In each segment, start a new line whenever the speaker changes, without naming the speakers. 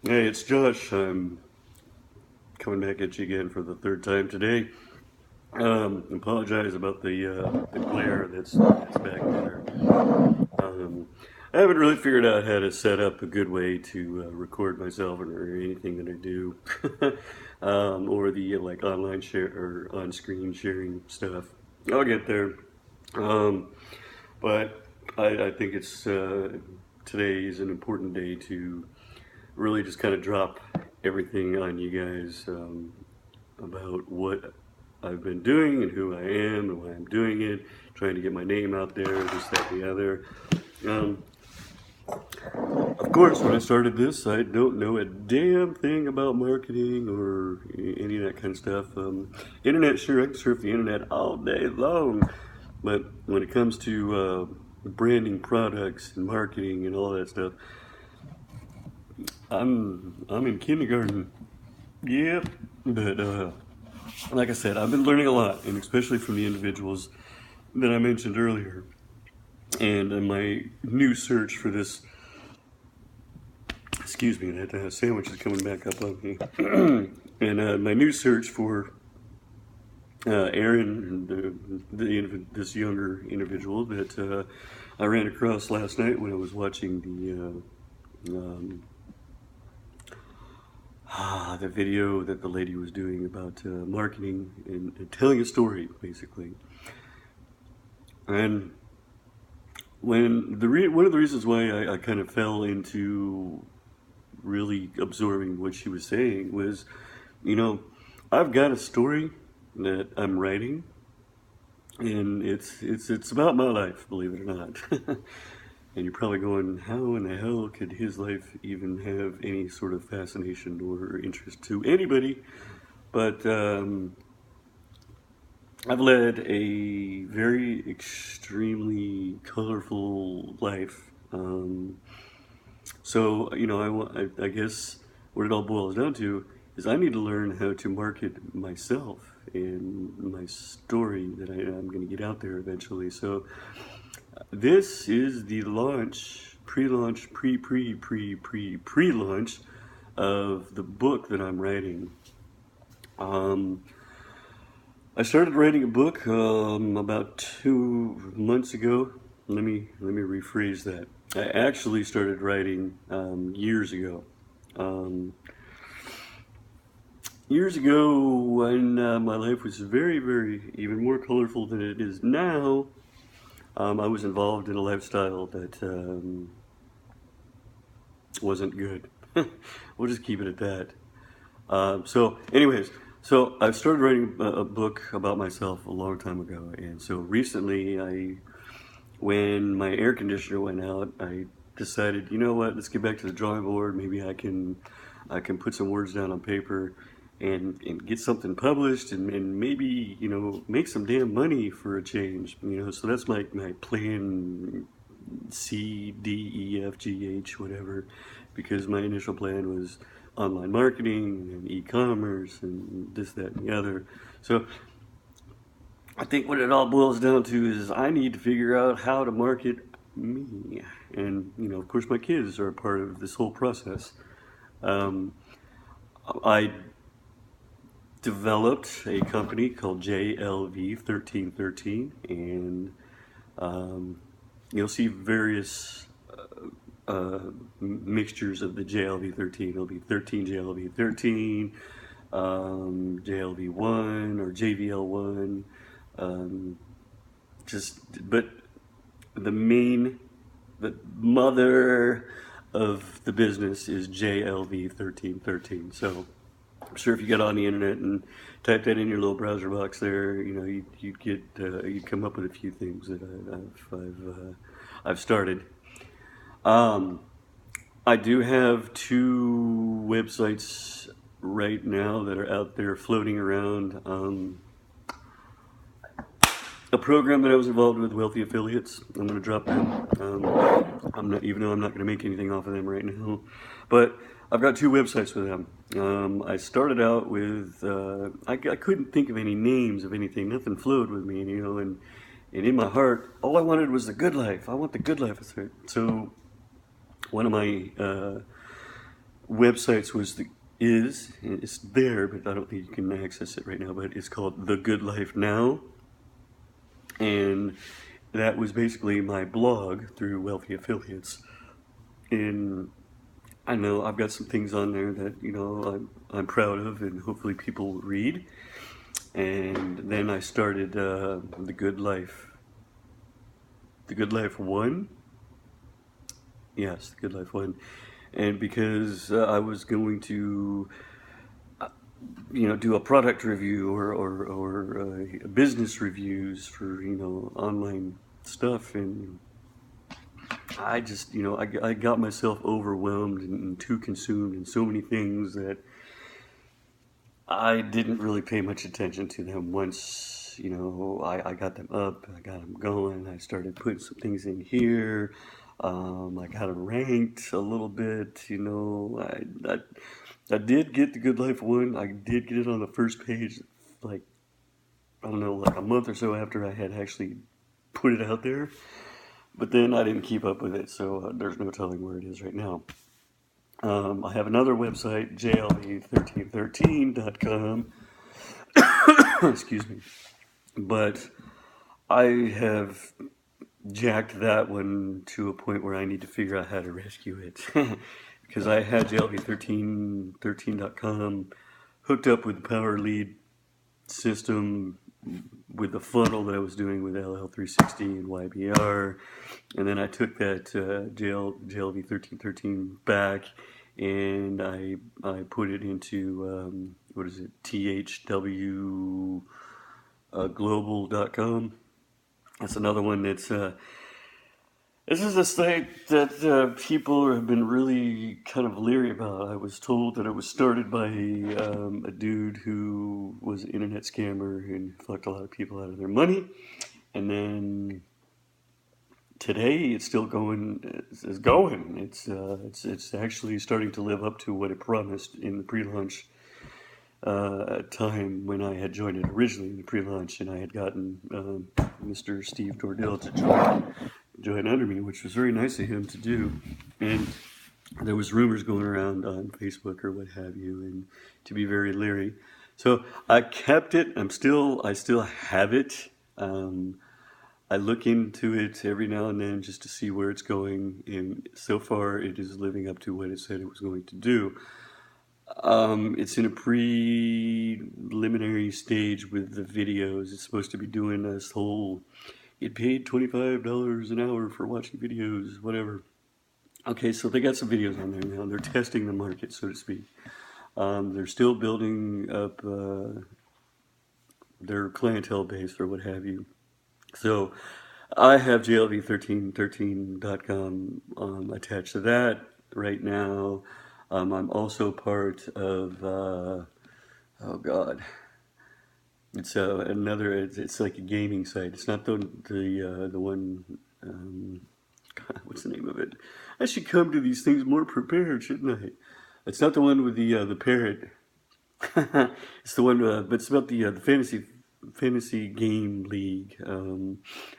Hey, it's Josh. I'm coming back at you again for the third time today. Apologize about the glare that's back there. Um, I haven't really figured out how to set up a good way to record myself or anything that I do, or the like online share or on-screen sharing stuff. I'll get there. Um, but I think it's today is an important day to really just kind of drop everything on you guys about what I've been doing and who I am and why I'm doing it, trying to get my name out there, this, that, and the other. Um, of course, when I started this, I don't know a damn thing about marketing or any of that kind of stuff. Internet, sure, I can surf the internet all day long, but when it comes to branding products and marketing and all that stuff, I'm in kindergarten. Yep, but like I said, I've been learning a lot, and especially from the individuals that I mentioned earlier. And my new search for this, excuse me, that sandwich is coming back up on me. And my new search for Aaron, this younger individual that I ran across last night when I was watching the video that the lady was doing about marketing and telling a story, basically. And when one of the reasons why I kind of fell into really absorbing what she was saying was, you know, I've got a story that I'm writing, and it's about my life, believe it or not. And you're probably going, how in the hell could his life even have any sort of fascination or interest to anybody? But I've led a very extremely colorful life. So, you know, I guess what it all boils down to is I need to learn how to market myself and my story that I'm going to get out there eventually. So this is the launch, pre-launch, pre-launch of the book that I'm writing. I started writing a book about 2 months ago. Let me rephrase that. I actually started writing years ago. Years ago, when my life was very, very even more colorful than it is now, I was involved in a lifestyle that wasn't good. We'll just keep it at that. Anyways, so I started writing a book about myself a long time ago, and so recently, when my air conditioner went out, I decided, you know what, let's get back to the drawing board. Maybe I can put some words down on paper and get something published and maybe, you know, make some damn money for a change, you know. So that's my plan C, D, E, F, G, H, whatever, because my initial plan was online marketing and e-commerce and this, that, and the other. So I think what it all boils down to is I need to figure out how to market me. And, you know, of course, my kids are a part of this whole process. I developed a company called JLV1313, and you'll see various mixtures of the JLV13. It'll be 13 JLV13, JLV1 or JVL1. But the mother of the business is JLV1313. So I'm sure if you got on the internet and type that in your little browser box there, you know, you'd come up with a few things that I've started. I do have 2 websites right now that are out there floating around. A program that I was involved with, Wealthy Affiliates. I'm going to drop them. Even though I'm not going to make anything off of them right now, but I've got 2 websites with them. I started out with I couldn't think of any names of anything. Nothing flowed with me, you know, and in my heart, all I wanted was the good life. I want the good life. So one of my websites it's there, but I don't think you can access it right now. But it's called The Good Life Now, and that was basically my blog through Wealthy Affiliates. And I know I've got some things on there that I'm proud of, and hopefully people will read. And then I started The Good Life One. Yes, The Good Life One. And because I was going to do a product review or business reviews for online stuff, and I just I got myself overwhelmed and too consumed in so many things that I didn't really pay much attention to them. Once I got them up, I got them going, I started putting some things in here. I got them ranked a little bit. I did get the Good Life One. I did get it on the first page, like, I don't know, like a month or so after I had actually put it out there. But then I didn't keep up with it, so there's no telling where it is right now. I have another website, JLV1313.com. Excuse me. But I have jacked that one to a point where I need to figure out how to rescue it. Because I had JLV1313.com hooked up with the Power Lead system with the funnel that I was doing with LL360 and YBR. And then I took that JLV1313 back, and I put it into, THW global.com. That's another one that's this is a site that people have been really kind of leery about. I was told that it was started by a dude who was an internet scammer and fucked a lot of people out of their money. And then today it's still going. It's going. It's actually starting to live up to what it promised in the pre-launch time when I had joined it originally in the pre-launch, and I had gotten Mr. Steve Dordell to join under me, which was very nice of him to do. And there was rumors going around on Facebook or what have you, and to be very leery. So I kept it. I still have it. I look into it every now and then just to see where it's going, and so far it is living up to what it said it was going to do. It's in a preliminary stage with the videos. It's supposed to be doing this whole, get paid $25 an hour for watching videos, whatever. Okay, so they got some videos on there now. They're testing the market, so to speak. They're still building up their clientele base or what have you. So I have JLV1313.com attached to that right now. I'm also part of, oh God, it's it's like a gaming site. It's not the one, God, what's the name of it? I should come to these things more prepared, shouldn't I? It's not the one with the parrot. It's the one, but it's about the fantasy game league.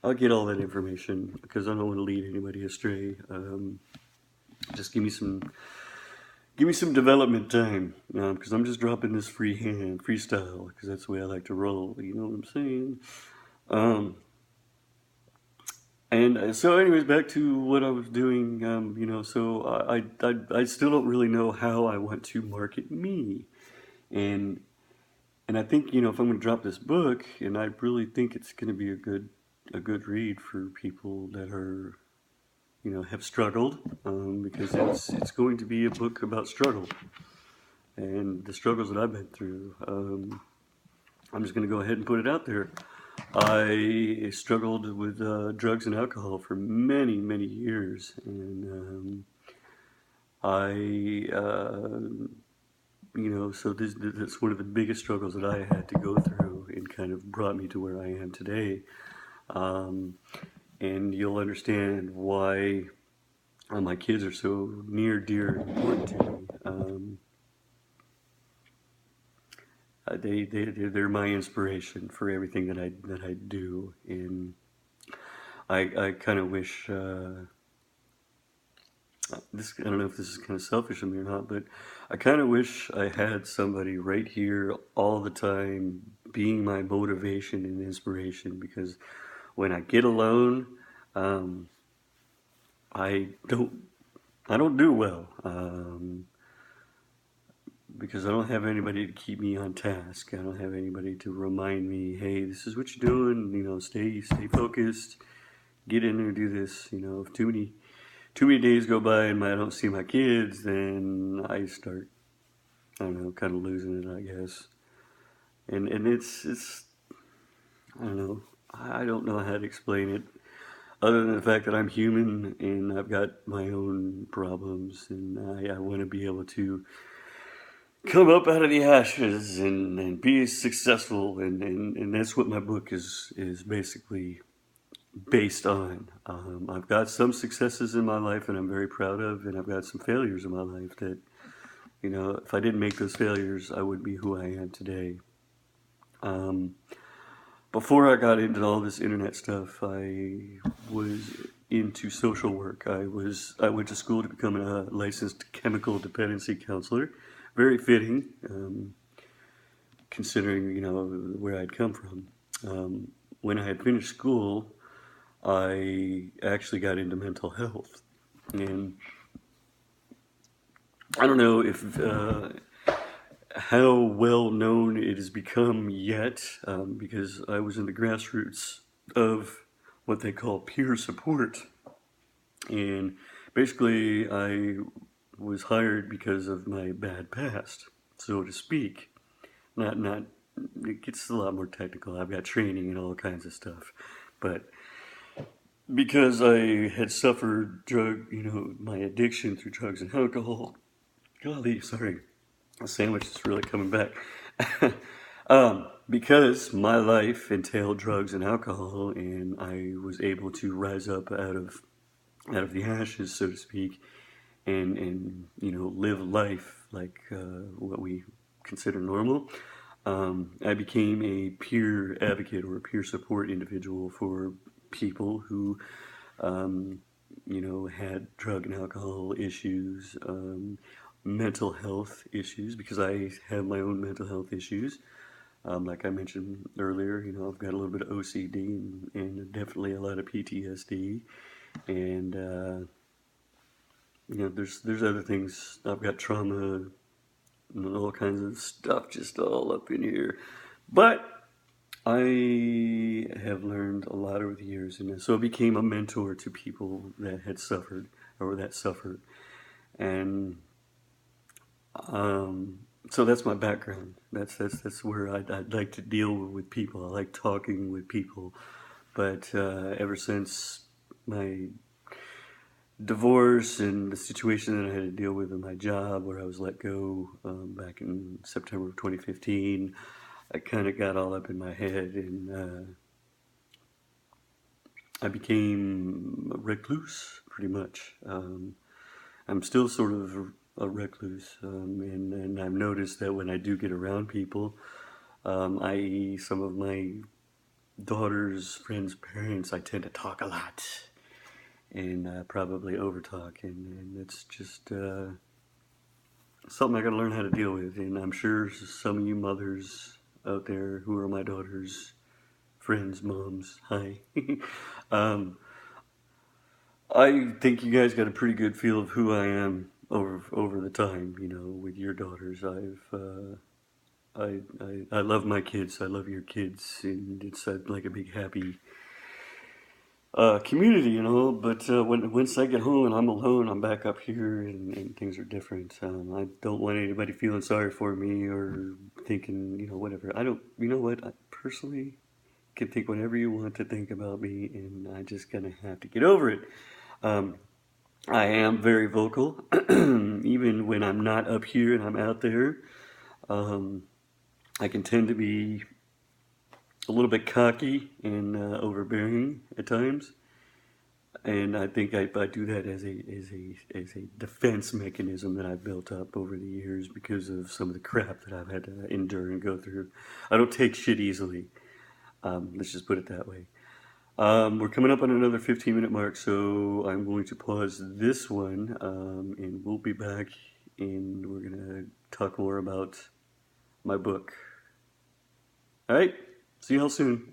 I'll get all that information because I don't want to lead anybody astray. Just give me some development time, because I'm just dropping this freestyle, because that's the way I like to roll. You know what I'm saying? And so, anyways, back to what I was doing. So I still don't really know how I want to market me, and I think if I'm going to drop this book, and I really think it's going to be a good read for people that are have struggled, because it's going to be a book about struggle and the struggles that I've been through. I'm just going to go ahead and put it out there. I struggled with drugs and alcohol for many, many years, and so that's one of the biggest struggles that I had to go through, and kind of brought me to where I am today. And you'll understand why my kids are so near, dear, and important to me. They're my inspiration for everything that I do, and I kind of wish I don't know if this is kind of selfish of me or not, but I kind of wish I had somebody right here all the time being my motivation and inspiration, because when I get alone, um, I don't do well, because I don't have anybody to keep me on task. I don't have anybody to remind me, hey, this is what you're doing. Stay focused. Get in there, do this. If too many days go by and I don't see my kids, then I start, I don't know, kind of losing it, I guess. And it's I don't know. I don't know how to explain it, other than the fact that I'm human and I've got my own problems, and I want to be able to come up out of the ashes and be successful, and that's what my book is basically based on. I've got some successes in my life and I'm very proud of, and I've got some failures in my life that, if I didn't make those failures, I wouldn't be who I am today. Um, Before I got into all this internet stuff, I was into social work. I went to school to become a licensed chemical dependency counselor. Very fitting, considering where I'd come from. When I had finished school, I actually got into mental health, and I don't know if how well known it has become yet, because I was in the grassroots of what they call peer support, and basically I was hired because of my bad past, so to speak. Not It gets a lot more technical. I've got training and all kinds of stuff, but because I had suffered my addiction through drugs and alcohol. Golly, sorry, the sandwich is really coming back. Because my life entailed drugs and alcohol, and I was able to rise up out of the ashes, so to speak, and live life like what we consider normal. I became a peer advocate or a peer support individual for people who had drug and alcohol issues, mental health issues, because I have my own mental health issues. Like I mentioned earlier, I've got a little bit of OCD and definitely a lot of PTSD, and there's other things. I've got trauma and all kinds of stuff just all up in here, but I have learned a lot over the years, and so I became a mentor to people that had suffered or that suffered, and so that's my background. That's where I'd like to deal with people. I like talking with people, but ever since my divorce and the situation that I had to deal with in my job, where I was let go back in September of 2015, I kind of got all up in my head, and I became a recluse, pretty much. I'm still sort of a recluse, and I've noticed that when I do get around people, i.e., some of my daughter's friends' parents, I tend to talk a lot and probably overtalk, and it's just something I got to learn how to deal with. And I'm sure some of you mothers out there who are my daughter's friends, moms, hi. um, I think you guys got a pretty good feel of who I am over the time. With your daughters, I love my kids. I love your kids, and it's like a big happy community, But once I get home and I'm alone, I'm back up here, and things are different. I don't want anybody feeling sorry for me or thinking, whatever. I don't. You know what? I personally can think whatever you want to think about me, and I just gonna have to get over it. Um, I am very vocal, even when I'm not up here and I'm out there. Um, I can tend to be a little bit cocky and overbearing at times, and I think I do that as a defense mechanism that I've built up over the years because of some of the crap that I've had to endure and go through. I don't take shit easily. Let's just put it that way. We're coming up on another 15-minute mark, so I'm going to pause this one, and we'll be back, and we're going to talk more about my book. All right, see y'all soon.